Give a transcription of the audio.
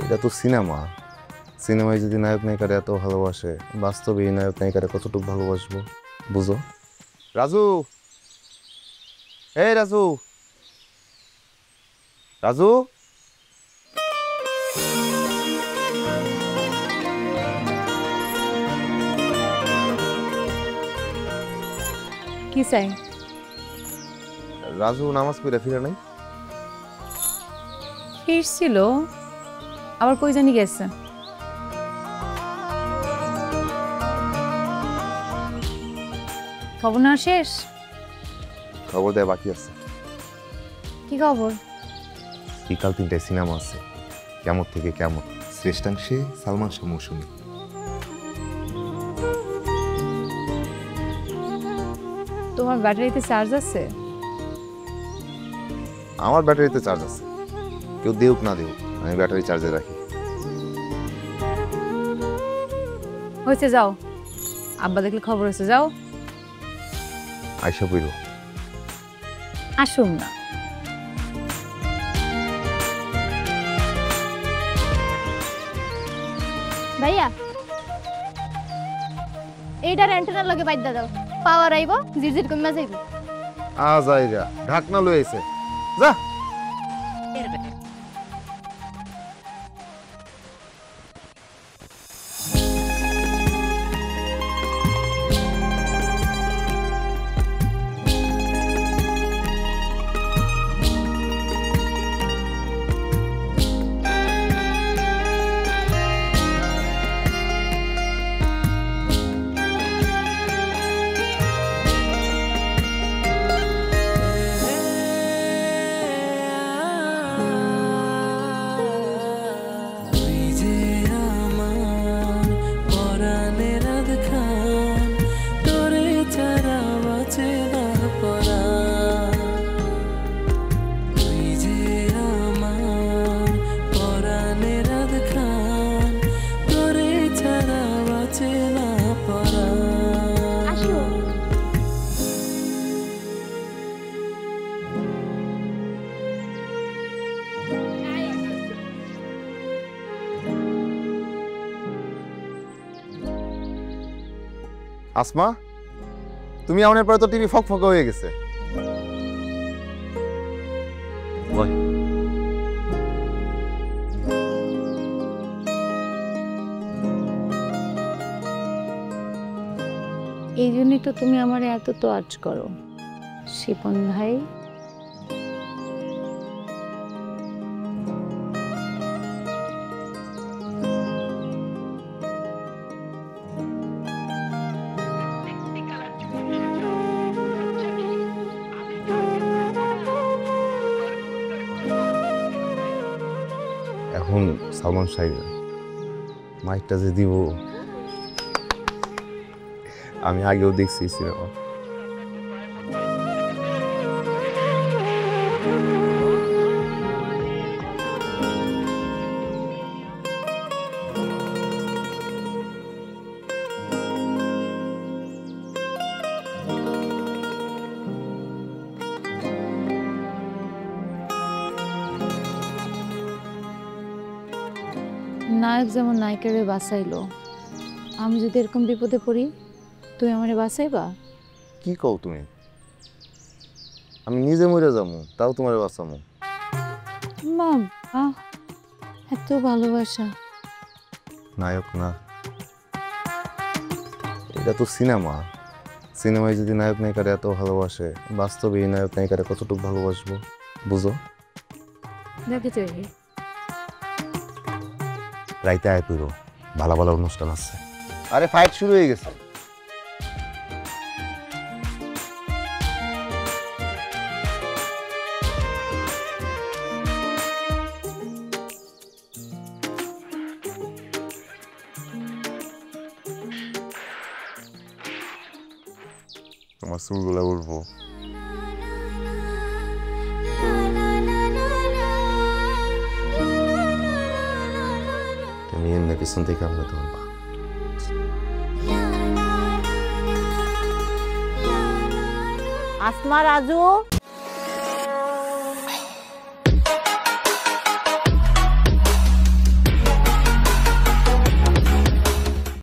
এটা তো সিনেমা। সিনেমায় যদি নায়ক নায়িকারা এত ভালোবাসে, বাস্তবে এই নায়ক নায়িকারা কতটুকু ভালোবাসবো বুঝো। রাজু, এই রাজু, রাজু। কি চাই? রাজু নামাজ পড়ে ফিরে নাই? ফিরছিল, আবার কই জানি গেছে। খবর না শেষ? খবর দেয়া বাকি আছে। কি খবর? বিকাল 3টায় সিনেমা আছে, কেমন থেকে কেমন, শ্রেষ্ঠাংশে সালমান শাহ মৌসুমী। তোমার ব্যাটারিতে চার্জ আছে? আমার ব্যাটারিতে চার্জ আছে, কেউ দেউক না দেউক আমি ব্যাটারি চার্জে রাখি। হয়েছে, যাও। আব্বা দেখলে খবর হয়েছে, যাও। আইসা পড়ো। আসুন না। ভাইয়া এইটার অ্যান্টেনার লগে বাইদ্যা দাও, পাওয়ার আইব, জিরজির কমা যাইব। আজাইরা ঢাকনা লইছে, যা। আসমা, তুমি আমাদের পরে তো টিভি ফক ফক হয়ে গেছে। এই জন্যই তো তুমি আমার এত তোয়াজ করো শিপন ভাই। এখন সালমান শাহ মাইকটা যে দিব, আমি আগেও দেখছি সিনেমা। নায়ক যেমন নায়িকারে বাঁচাইলো, আমি যদি এরকম বিপদে পড়ি তুমি আমারে বাঁচাইবা? কি কও তুমি? আমি নিজে মরে যাবো, তাও তোমার বাঁচামো। বাবা, এত ভালোবাসা। নায়ক না, এটা তো সিনেমা। সিনেমায় যদি নায়ক নায়িকারা এত ভালোবাসে, বাস্তবে এই নায়ক নায়িকারা কতটুকু ভালোবাসবো বুঝো। দেখে চাই রাইতে আয় পুরো ভালো ভালো অনুষ্ঠান আছে। আরে ফাইট শুরু হয়ে গেছে। তোমার চুলগুলা উঠবো। তুমি এমনি পিছন থেকে আমরা ধরবা। আসমা, রাজু।